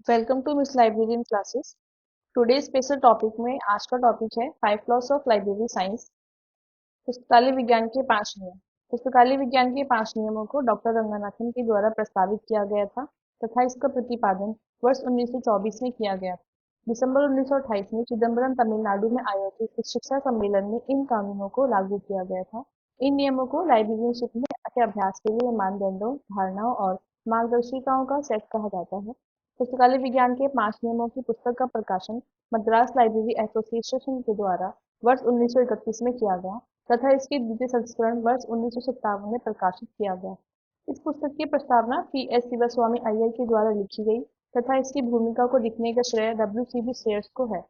Welcome to miss library in classes. Today special topic में आज का टॉपिक है 5 लॉस ऑफ लाइब्रेरी साइंस। पुस्तकालय विज्ञान के 5 नियम। पुस्तकालय विज्ञान के 5 नियमों को डॉक्टर रंगनाथन के द्वारा प्रस्तावित किया गया था तथा इसका प्रतिपादन वर्ष 1924 में किया गया था। दिसंबर 1928 में चिदम्बरम तमिलनाडु में आयोजित एक शिक्षा सम्मेलन में इन कानूनों को लागू किया गया था। इन नियमों को लाइब्रेरियनशिप में के अभ्यास के लिए मानदंडों, धारणाओं और मार्गदर्शिकाओं का सेट कहा जाता है। पुस्तकालय विज्ञान के 5 नियमों की पुस्तक का प्रकाशन मद्रास लाइब्रेरी एसोसिएशन के द्वारा वर्ष 1931 में किया गया तथा इसके द्वितीय संस्करण वर्ष 1957 में प्रकाशित किया गया। इस पुस्तक की प्रस्तावना पी.एस. शिवस्वामी अय्यर के द्वारा लिखी गई तथा इसकी भूमिका को लिखने का श्रेय डब्ल्यू.सी.बी. सेयर्स को है।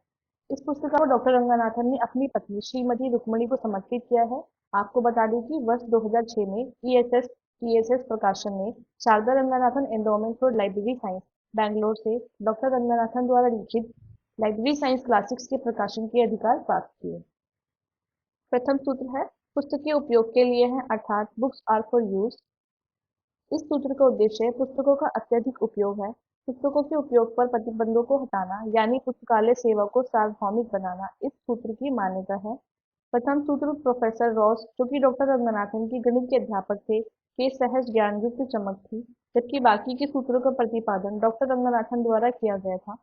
इस पुस्तक को डॉक्टर रंगनाथन ने अपनी पत्नी श्रीमती रुक्मणी को समर्पित किया है। आपको बता दें कि वर्ष 2006 में ईएसएस प्रकाशन ने Sharada Ranganathan endowment for library science Bangalore से डॉक्टर रंगनाथन द्वारा लिखित लाइब्रेरी साइंस क्लासिक्स के प्रकाशन के अधिकार प्राप्त किए। प्रथम सूत्र है पुस्तक के उपयोग के लिए है अर्थात बुक्स आर फॉर यूज। इस सूत्र का उद्देश्य पुस्तकों का अत्यधिक उपयोग है। पुस्तकों के उपयोग पर प्रतिबंधों को हटाना यानी पुस्तकालय सेवा को सार्वभौमिक बनाना इस सूत्र की मान्यता है। प्रथम सूत्र प्रोफेसर रॉस जो कि डॉक्टर रंगनाथन की गणित के अध्यापक थे के सहज ज्ञान युक्त चमक थी, जबकि बाकी के सूत्रों का प्रतिपादन डॉक्टर रंगनाथन द्वारा किया गया था।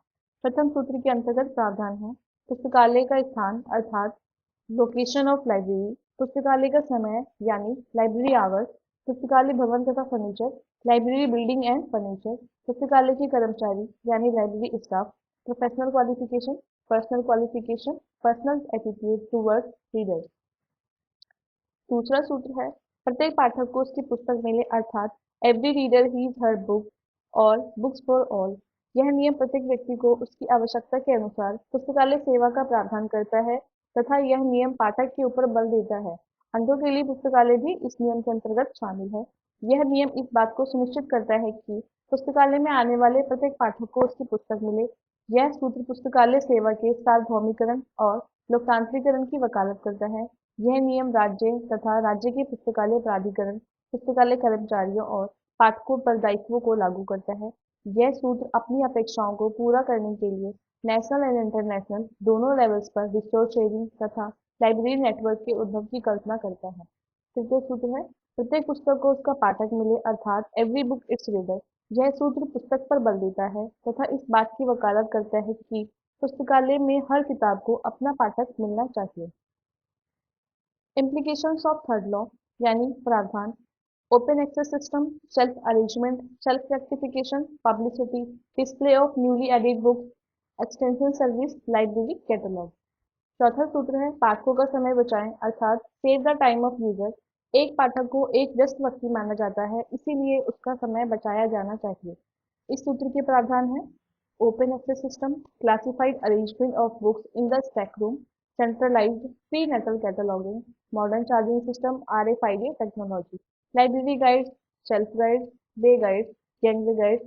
प्रथम सूत्र के अंतर्गत प्रावधान है पुस्तकालय का स्थान अर्थात लोकेशन ऑफ लाइब्रेरी, पुस्तकालय का समय यानी लाइब्रेरी आवर्स, पुस्तकालय भवन तथा furniture, library building and furniture, पुस्तकालय के कर्मचारी यानी library staff, professional qualification, personal attitude towards readers. दूसरा सूत्र है प्रत्येक पाठक को उसकी पुस्तक मिले अर्थात एवरी रीडर हीज हर बुक और बुक्स फॉर ऑल। यह नियम प्रत्येक व्यक्ति को उसकी आवश्यकता के अनुसार पुस्तकालय सेवा का प्रावधान करता है तथा यह नियम पाठक के ऊपर बल देता है। अंधों के लिए पुस्तकालय भी इस नियम के अंतर्गत शामिल है। यह नियम इस बात को सुनिश्चित करता है कि पुस्तकालय में आने वाले प्रत्येक पाठक को उसकी पुस्तक मिले। यह सूत्र पुस्तकालय सेवा के सार्वभौमिकरण और लोकतांत्रिकरण की वकालत करता है। यह नियम राज्य तथा राज्य के पुस्तकालय प्राधिकरण, पुस्तकालय कर्मचारियों और पाठकों पर दायित्वों को लागू करता है। यह सूत्र अपनी अपेक्षाओं को पूरा करने के लिए नेशनल एंड इंटरनेशनल दोनों लेवल्स पर रिसोर्स शेयरिंग तथा लाइब्रेरी नेटवर्क के उद्भव की कल्पना करता है। तृतीय सूत्र है प्रत्येक पुस्तक को उसका पाठक मिले अर्थात एवरी बुक इट्स रीडर। यह सूत्र पुस्तक पर बल देता है तथा इस बात की वकालत करता है कि पुस्तकालय में हर किताब को अपना पाठक मिलना चाहिए। इम्प्लीकेशंस ऑफ थर्ड लॉ यानी प्रावधान open access system, self arrangement, self rectification, publicity, display of newly added books, extension service, library catalogue. चौथा सूत्र है पाठकों का समय बचाएं अर्थात save the time of user. एक पाठक को एक व्यस्त व्यक्ति माना जाता है, इसीलिए उसका समय बचाया जाना चाहिए। इस सूत्र के प्रावधान है open access system, classified arrangement of books in the stack room, centralised pre natal cataloguing, modern charging system, RFID technology, library guides, shelf guides, day guides, gangway guides.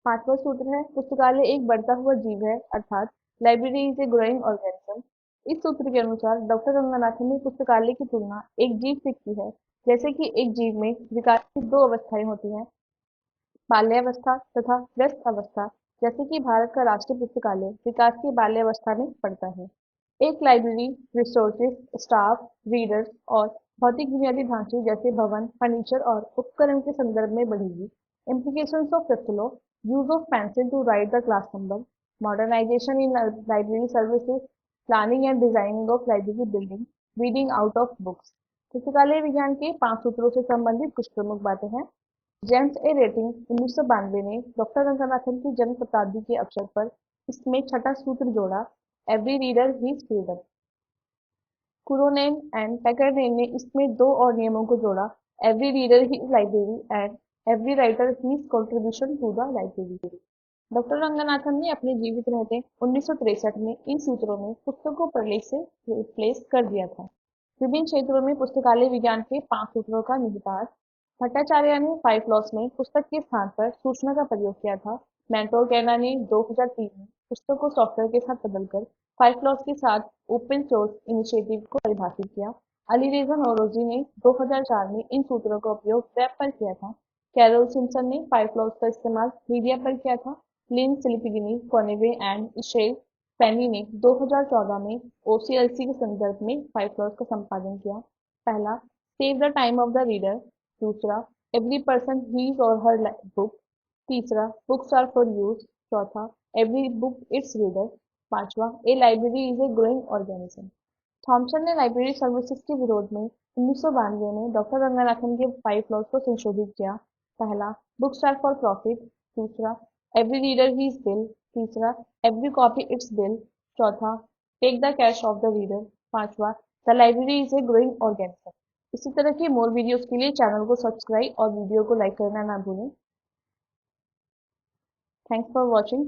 पांचवा सूत्र है पुस्तकालय एक बढ़ता हुआ जीव है अर्थात library is a growing organism. इस सूत्र के अनुसार डॉक्टर रंगनाथन ने पुस्तकालय की तुलना एक जीव से की है। जैसे कि एक जीव में विकास की दो अवस्थाएं होती हैं, बाल्यावस्था तथा व्यस्त अवस्था। जैसे कि भारत का राष्ट्रीय पुस्तकालय विकास की बाल्यावस्था में पड़ता है। एक लाइब्रेरी रिसोर्सेज, स्टाफ, रीडर्स और भौतिक बुनियादी ढांचे जैसे भवन, फर्नीचर और उपकरण के संदर्भ में बढ़ेगी। Implications of fifth law use of pencil to write the class number, modernisation in library services, planning and designing of library building, reading out of books. पुस्तकालय विज्ञान के 5 सूत्रों से संबंधित कुछ प्रमुख बातें हैं। जेम्स ए रेटिंग 1992 में डॉक्टर रंगनाथन की जन्म शताब्दी के अवसर पर इसमें छठा सूत्र जोड़ा every reader his freedom. Kuronen and Pakarinen ने इसमें दो और नियमों को जोड़ा every reader his library and every writer his contribution to the library. Doctor Ranganathan ने अपने जीवित रहते 1963 में इन सूत्रों में पुस्तक को प्रलेख से रिप्लेस कर दिया था। विभिन्न क्षेत्रों में पुस्तकालय विज्ञान के 5 सूत्रों का निहितार्थ। भट्टाचार्य ने 5 लॉस में पुस्तक के स्थान पर सूचना का प्रयोग किया था। मैंटोर ने 2003 में पुस्तक को सॉफ्टवेयर के साथ बदलकर 5 लॉस के साथ ओपन सोर्स इनिशिएटिव को परिभाषित किया। अलीरेजा नौरोजी ने 2004 में इन सूत्रों का उपयोग वेब पर किया था। कैरोल सिम्पसन ने 5 लॉस का इस्तेमाल मीडिया पर किया था। लिन सिलिपिगिनी, कॉनेवे एंड इशेल पेनी ने 2014 में ओसीएलसी के संदर्भ में 5 लॉज का संपादन किया। पहला, save the time of the reader. दूसरा, एवरी पर्सन हीज और हर बुक। तीसरा, बुक्स आर फॉर यूज। चौथा, एवरी बुक इट्स रीडर। पांचवा, a library is a growing organism. Thomson ने लाइब्रेरी सर्विसेज के विरोध में 1992 में डॉक्टर रंगनाथन के 5 लॉज को संशोधित किया। पहला, बुक्स आर फॉर प्रॉफिट। दूसरा, एवरी रीडर हीज बिल। तीसरा, एवरी कॉपी इट्स बिल। चौथा, take the cash of the reader. पांचवा, the library is a growing organism. इसी तरह की मोर वीडियोस के लिए चैनल को सब्सक्राइब और वीडियो को लाइक करना ना भूलें। Thanks for watching.